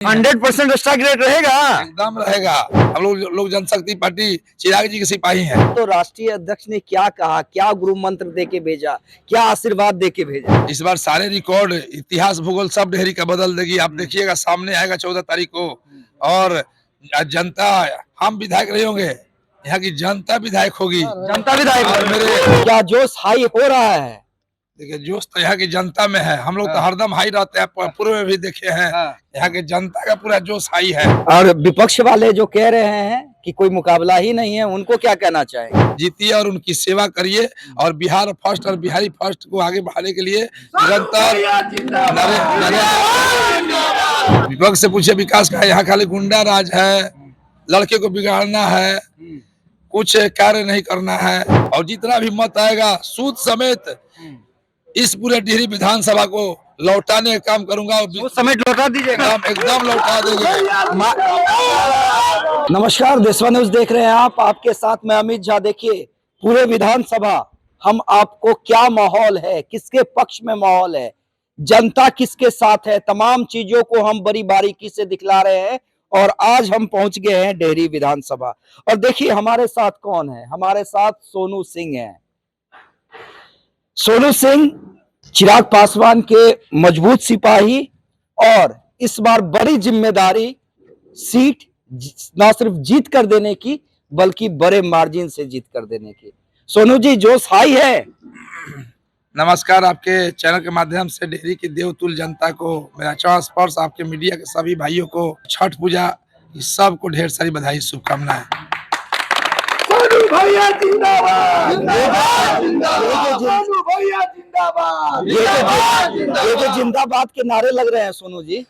100% strike rate रहेगा। एकदम रहेगा। हम लोग जनशक्ति पार्टी चिराग जी के सिपाही हैं। तो राष्ट्रीय अध्यक्ष ने क्या कहा, क्या गुरु मंत्र दे के भेजा, क्या आशीर्वाद दे के भेजा? इस बार सारे रिकॉर्ड, इतिहास, भूगोल सब डेहरी का बदल देगी। आप देखिएगा, सामने आएगा 14 तारीख को। और जनता, हम विधायक नहीं होंगे, यहाँ की जनता विधायक होगी। जनता विधायक और मेरे क्या जोश हाई हो रहा है? देखिए, जोश तो यहाँ की जनता में है। हम लोग तो हरदम हाई रहते हैं, पूर्व में भी देखे हैं। यहाँ के जनता का पूरा जोश हाई है। और विपक्ष वाले जो कह रहे हैं कि कोई मुकाबला ही नहीं है, उनको क्या कहना चाहेंगे? जीतिए और उनकी सेवा करिए, और बिहार फर्स्ट और बिहारी फर्स्ट को आगे बढ़ाने के लिए निरंतर विपक्ष से पूछे विकास का। यहाँ खाली गुंडा राज है, लड़के को बिगाड़ना है, कुछ कार्य नहीं करना है। और जितना भी मत आएगा सूद समेत इस पूरे डिहरी विधानसभा को लौटाने का काम करूंगा। उस समय लौटा दीजिएगा। एकदम लौटा देंगे। नमस्कार, देशवा न्यूज देख रहे हैं आप, आपके साथ मैं अमित झा। देखिए, पूरे विधानसभा हम आपको क्या माहौल है, किसके पक्ष में माहौल है, जनता किसके साथ है, तमाम चीजों को हम बड़ी बारीकी से दिखला रहे हैं। और आज हम पहुंच गए हैं डेहरी विधानसभा। और देखिए हमारे साथ कौन है, हमारे साथ सोनू सिंह हैं। सोनू सिंह चिराग पासवान के मजबूत सिपाही, और इस बार बड़ी जिम्मेदारी, सीट ना सिर्फ जीत कर देने की बल्कि बड़े मार्जिन से जीत कर देने की। सोनू जी, जोश हाई है। नमस्कार, आपके चैनल के माध्यम से डेहरी की देवतुल जनता को मेरा चरण स्पर्श, आपके मीडिया के सभी भाइयों को छठ पूजा सबको ढेर सारी बधाई, शुभकामनाएं। सोनू भैया जिंदाबाद, सोनू भैया जिंदाबाद। ये जो जिंदाबाद के नारे लग रहे हैं सोनू जी,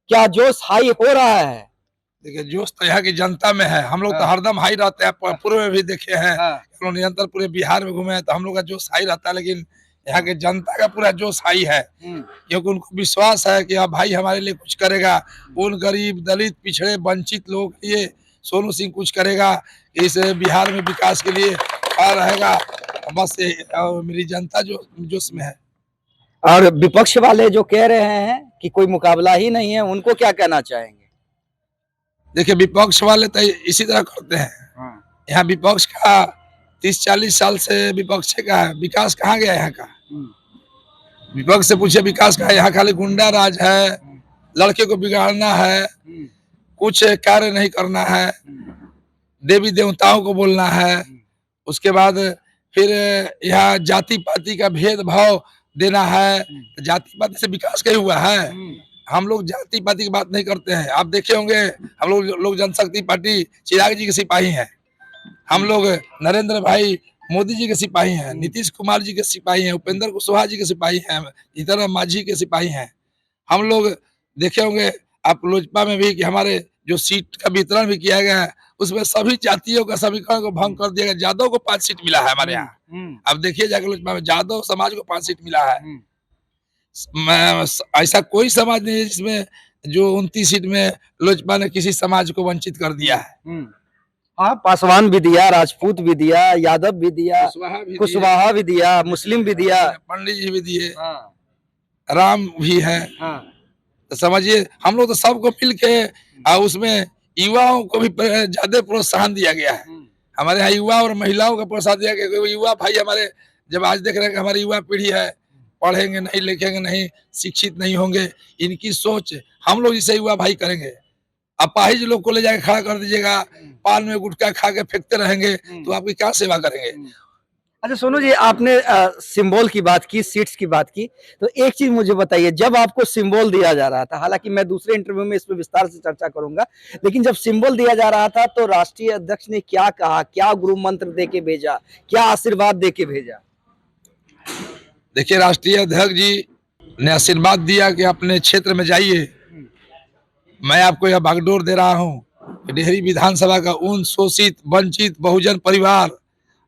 क्या जोश हाई हो रहा है? देखिए, जोश तो यहाँ की जनता में है। हम लोग तो हरदम हाई रहते हैं, पूर्व में भी देखे हैं। हम लोग निरंतर पूरे बिहार में घूमे हैं, तो हम लोग का जोश हाई रहता है। लेकिन यहाँ के जनता का पूरा जोश हाई है, क्योंकि उनको विश्वास है कि अब भाई हमारे लिए कुछ करेगा। उन गरीब, दलित, पिछड़े, वंचित लोगों के लिए सोनू सिंह कुछ करेगा। इस बिहार में विकास के लिए खड़ा रहेगा। बस मेरी जनता जो जोश में है। और विपक्ष वाले जो कह रहे हैं कि कोई मुकाबला ही नहीं है, उनको क्या कहना चाहेंगे? देखिए, विपक्ष वाले तो इसी तरह करते हैं। यहाँ विपक्ष का 30-40 साल से विपक्ष का है। विकास कहाँ गया यहाँ का? विपक्ष से पूछे विकास का। यहाँ खाली गुंडा राज है, लड़के को बिगाड़ना है, कुछ कार्य नहीं करना है, देवी देवताओं को बोलना है। उसके बाद फिर यहाँ जाति पाति का भेदभाव देना है। जाति पाति से विकास कहीं हुआ है? हम लोग जाति पाति की बात नहीं करते हैं। आप देखे होंगे, हम लोग जनशक्ति पार्टी चिराग जी के सिपाही हैं। हम लोग नरेंद्र भाई मोदी जी के सिपाही हैं, नीतीश कुमार जी के सिपाही हैं, उपेंद्र कुशवाहा जी के सिपाही हैं, जीतन माझी के सिपाही हैं। हम लोग देखे होंगे आप लोजपा में भी कि हमारे जो सीट का वितरण भी किया गया है, उसमें सभी जातियों का समीकरण को भंग कर दिया गया। यादव को 5 सीट मिला है हमारे यहाँ। अब देखिए जाकर लोजपा में यादव समाज को 5 सीट मिला है। ऐसा कोई समाज नहीं है जिसमें जो 29 सीट में लोजपा ने किसी समाज को वंचित कर दिया है। हाँ, पासवान भी दिया, राजपूत भी दिया, यादव भी दिया, कुशवाहा भी दिया, मुस्लिम भी दिया, पंडित जी भी दिए, राम भी है। तो समझिए, हम लोग तो सबको मिल के उसमें युवाओं को भी ज्यादा प्रोत्साहन दिया गया है। हमारे यहाँ युवा और महिलाओं का प्रोत्साहन दिया गया। युवा भाई हमारे जब आज देख रहे हैं कि हमारी युवा पीढ़ी है, पढ़ेंगे नहीं, लिखेंगे नहीं, शिक्षित नहीं होंगे, इनकी सोच हम लोग इसे युवा भाई करेंगे। अपाहिज लोग को ले जाके खड़ा कर दीजिएगा, पान में गुटखा खा के फेंकते रहेंगे, तो आपकी क्या सेवा करेंगे? अच्छा सोनू जी, आपने सिंबल की बात की, सीट्स की बात की, तो एक चीज मुझे बताइए, जब आपको सिंबल दिया जा रहा था, हालांकि मैं दूसरे इंटरव्यू में इस पर विस्तार से चर्चा करूंगा, लेकिन जब सिंबल दिया जा रहा था तो राष्ट्रीय अध्यक्ष ने क्या कहा, क्या गुरु मंत्र दे के भेजा, क्या आशीर्वाद दे के भेजा? देखिए, राष्ट्रीय अध्यक्ष जी ने आशीर्वाद दिया कि अपने क्षेत्र में जाइए, मैं आपको यह बागडोर दे रहा हूँ। डेहरी विधानसभा का उन शोषित, वंचित, बहुजन परिवार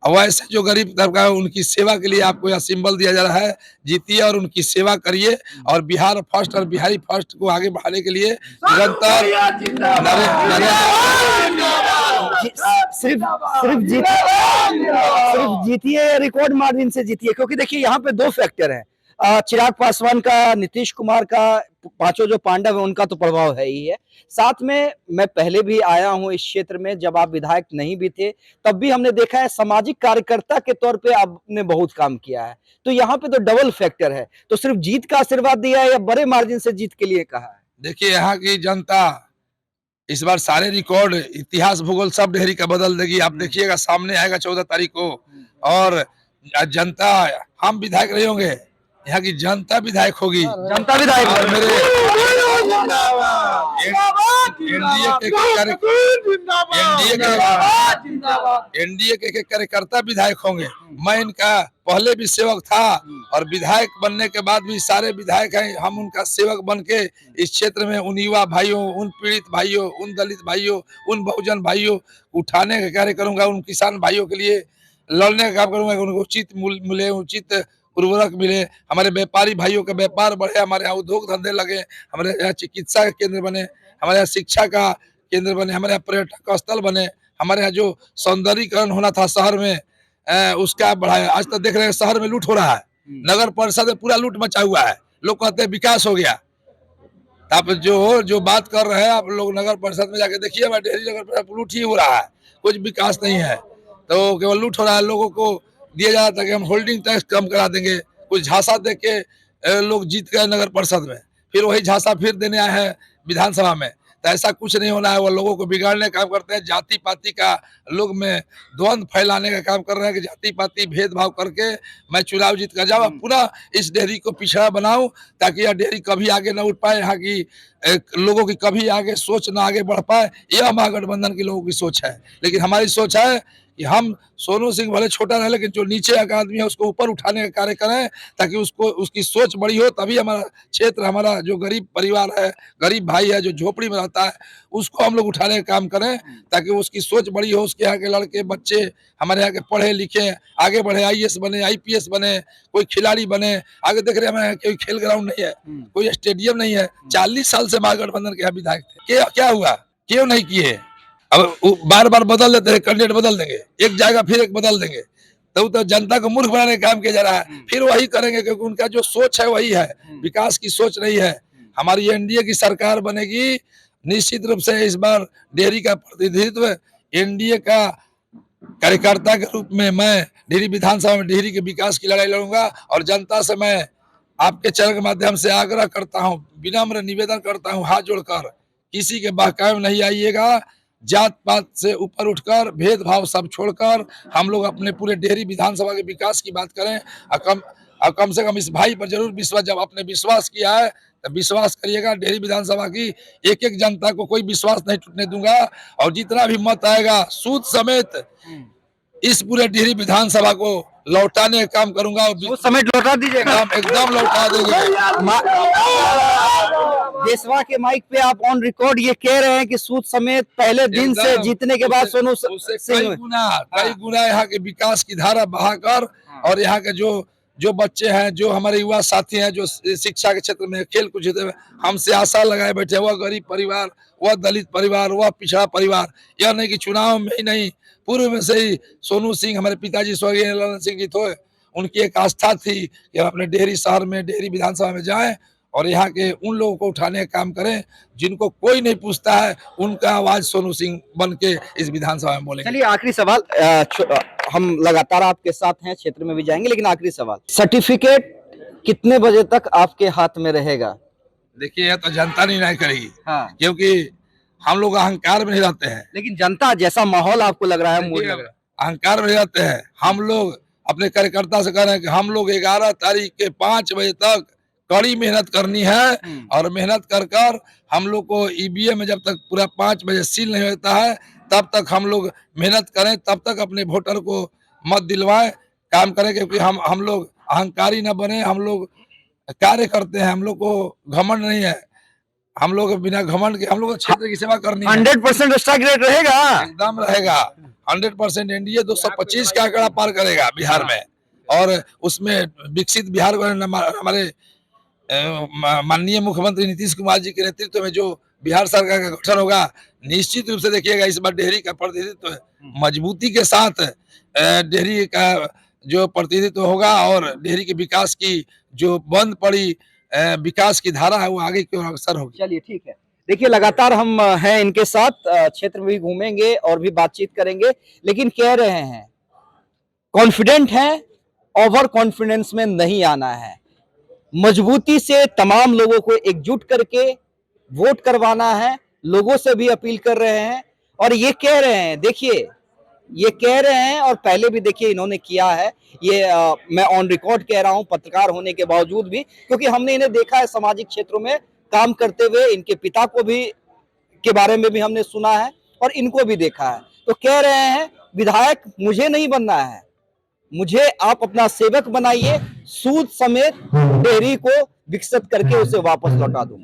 और वैसे जो गरीब तबका है, उनकी सेवा के लिए आपको यह सिंबल दिया जा रहा है। जीतिए और उनकी सेवा करिए, और बिहार फर्स्ट और बिहारी फर्स्ट को आगे बढ़ाने के लिए निरंतर सिर्फ जीतिए, रिकॉर्ड मार्जिन से जीतिए। क्योंकि देखिए यहाँ पे 2 फैक्टर है। चिराग पासवान का, नीतीश कुमार का, पांचों जो पांडव है उनका तो प्रभाव है ही है। साथ में मैं पहले भी आया हूं इस क्षेत्र में, जब आप विधायक नहीं भी थे तब भी हमने देखा है सामाजिक कार्यकर्ता के तौर पे आपने बहुत काम किया है। तो यहाँ पे तो डबल फैक्टर है। तो सिर्फ जीत का आशीर्वाद दिया है या बड़े मार्जिन से जीत के लिए कहा है? देखिए यहाँ की जनता इस बार सारे रिकॉर्ड, इतिहास, भूगोल सब डेहरी का बदल देगी। आप देखिएगा, सामने आएगा 14 तारीख को। और जनता, हम विधायक नहीं होंगे, यहाँ की जनता विधायक होगी। जनता विधायक और मेरे एनडीए के एक कार्यकर्ता विधायक होंगे। मैं इनका पहले भी सेवक था और विधायक बनने के बाद भी सारे विधायक हैं, हम उनका सेवक बन के इस क्षेत्र में उन युवा भाइयों, उन पीड़ित भाइयों, उन दलित भाइयों, उन बहुजन भाइयों उठाने का कार्य करूंगा। उन किसान भाइयों के लिए लड़ने का काम करूंगा, उनको उचित मूल्य मिले, उचित उर्वरक मिले, हमारे व्यापारी भाइयों का व्यापार बढ़े, हमारे यहाँ उद्योग धंधे लगे, हमारे यहाँ चिकित्सा का केंद्र बने, हमारे यहाँ शिक्षा का केंद्र बने, हमारे यहाँ पर्यटक स्थल बने, हमारे यहाँ जो सौंदर्यीकरण होना था शहर में उसका बढ़ाया। आज तक देख रहे हैं शहर में लूट हो रहा है, नगर परिषद में पूरा लूट मचा हुआ है। लोग कहते हैं विकास हो गया। आप जो बात कर रहे हैं, आप लोग नगर परिषद में जाके देखिए, डेहरी नगर परिषद लूट ही हो रहा है, कुछ विकास नहीं है। तो केवल लूट हो रहा है। लोगों को दिया जा रहा था कि हम होल्डिंग टैक्स कम करा देंगे, कुछ झांसा दे के लोग जीत गए नगर परिषद में, फिर वही झांसा फिर देने आए हैं विधानसभा में। तो ऐसा कुछ नहीं होना है। वो लोगों को बिगाड़ने का काम करते हैं, जाति पाति का लोग में द्वंद फैलाने का काम कर रहे हैं कि जाति पाति भेदभाव करके मैं चुनाव जीत कर जाऊँ, पूरा इस डेहरी को पिछड़ा बनाऊं ताकि यह डेहरी कभी आगे न उठ पाए, यहाँ की लोगों की कभी आगे सोच ना आगे बढ़ पाए। यह महागठबंधन के लोगों की सोच है। लेकिन हमारी सोच है कि हम सोनू सिंह भले छोटा रहे, लेकिन जो नीचे का आदमी है उसको ऊपर उठाने का कार्य करें ताकि उसको उसकी सोच बड़ी हो। तभी हमारा क्षेत्र, हमारा जो गरीब परिवार है, गरीब भाई है जो झोपड़ी में रहता है, उसको हम लोग उठाने का काम करें ताकि उसकी सोच बड़ी हो। उसके यहाँ के लड़के बच्चे हमारे यहाँ के पढ़े लिखे आगे बढ़े, IAS बने, IPS बने, कोई खिलाड़ी बने। आगे देख रहे हैं हमारे कोई खेल ग्राउंड नहीं है, कोई स्टेडियम नहीं है। 40 साल से महागठबंधन के यहाँ विधायक थे, क्या हुआ, क्यों नहीं किए? अब बार बार बदल देते हैं, कैंडिडेट बदल देंगे, एक जाएगा फिर एक बदल देंगे, तो जनता को मूर्ख बनाने का काम किया जा रहा है। फिर वही करेंगे क्योंकि उनका जो सोच है वही है, विकास की सोच नहीं है। हमारी एनडीए की सरकार बनेगी, निश्चित रूप से इस बार डेहरी का प्रतिनिधित्व एनडीए का कार्यकर्ता के रूप में मैं डेहरी विधानसभा में डेहरी के विकास की लड़ाई लड़ूंगा। और जनता से मैं आपके चैनल के माध्यम से आग्रह करता हूँ, विनम्र निवेदन करता हूँ, हाथ जोड़कर, किसी के बहकावे में नहीं आइएगा। जात पात से ऊपर उठकर, भेदभाव सब छोड़कर हम लोग अपने पूरे डेहरी विधानसभा के विकास की बात करें। कम से कम इस भाई पर जरूर विश्वास, जब आपने विश्वास किया है तो विश्वास करिएगा। डेहरी विधानसभा की एक एक जनता को कोई विश्वास नहीं टूटने दूंगा। और जितना भी मत आएगा सूद समेत इस पूरे डेहरी विधानसभा को लौटाने का काम करूंगा। वो समेट लौटा दीजिएगा, एकदम लौटा देंगे। देशवा के माइक पे आप ऑन रिकॉर्ड ये कह रहे हैं कि सूद समेत पहले दिन से जीतने के बाद सोनू सिंह कई गुना यहाँ के विकास की धारा बहाकर, और यहाँ के जो बच्चे हैं, जो हमारे युवा साथी हैं, जो शिक्षा के क्षेत्र में, खेल कूद क्षेत्र में हमसे आशा लगाए बैठे, वह गरीब परिवार, वह दलित परिवार, वह पिछड़ा परिवार, यह नहीं कि चुनाव में ही नहीं, पूर्व में से ही सोनू सिंह, हमारे पिताजी स्वर्गीय ललन सिंह जी थे, उनकी एक आस्था थी कि हम अपने डेहरी शहर में, डेहरी विधानसभा में जाएं और यहाँ के उन लोगों को उठाने का काम करें जिनको कोई नहीं पूछता है। उनका आवाज सोनू सिंह बन के इस विधानसभा में बोलेंगे। चलिए आखिरी सवाल, हम लगातार आपके साथ हैं, क्षेत्र में भी जाएंगे, लेकिन आखिरी सवाल, सर्टिफिकेट कितने बजे तक आपके हाथ में रहेगा? देखिए यह तो जनता नहीं करेगी, क्योंकि हम लोग अहंकार में नहीं रहते हैं। लेकिन जनता जैसा माहौल आपको लग रहा है, मूड लग रहा है, अहंकार में रहते हैं। हम लोग अपने कार्यकर्ता से कह रहे हैं कि हम लोग 11 तारीख के 5 बजे तक कड़ी मेहनत करनी है। और मेहनत कर हम लोग को ईवीएम में जब तक पूरा 5 बजे सील नहीं होता है तब तक हम लोग मेहनत करें, तब तक अपने वोटर को मत दिलवाएं, काम करें। क्योंकि हम लोग अहंकारी न बने, हम लोग कार्य करते हैं, हम लोग को घमंड नहीं है। हम लोग बिना घमंड के हम लोग क्षेत्र की सेवा करनी है। 100% स्ट्राइक रेट रहेगा, एकदम रहेगा 100%। एनडीए 225 का आंकड़ा पार करेगा बिहार में, और उसमें विकसित बिहार हमारे माननीय मुख्यमंत्री नीतीश कुमार जी के नेतृत्व में जो बिहार सरकार का गठन होगा, निश्चित रूप से देखिएगा इस बार डेहरी का प्रतिनिधित्व मजबूती के साथ डेहरी का जो प्रतिनिधित्व होगा और डेहरी के विकास की जो बंद पड़ी विकास की धारा है वो आगे की ओर अग्रसर होगी। चलिए ठीक है। देखिए लगातार हम हैं इनके साथ, क्षेत्र में भी घूमेंगे और भी बातचीत करेंगे, लेकिन कह रहे हैं कॉन्फिडेंट हैं, ओवर कॉन्फिडेंस में नहीं आना है, मजबूती से तमाम लोगों को एकजुट करके वोट करवाना है। लोगों से भी अपील कर रहे हैं और ये कह रहे हैं, देखिए ये कह रहे हैं और पहले भी देखिए इन्होंने किया है ये, मैं ऑन रिकॉर्ड कह रहा हूं पत्रकार होने के बावजूद भी, क्योंकि हमने इन्हें देखा है सामाजिक क्षेत्रों में काम करते हुए, इनके पिता को भी के बारे में भी हमने सुना है और इनको भी देखा है। तो कह रहे हैं विधायक मुझे नहीं बनना है, मुझे आप अपना सेवक बनाइए, सूद समेत डेयरी को विकसित करके उसे वापस लौटा दूं।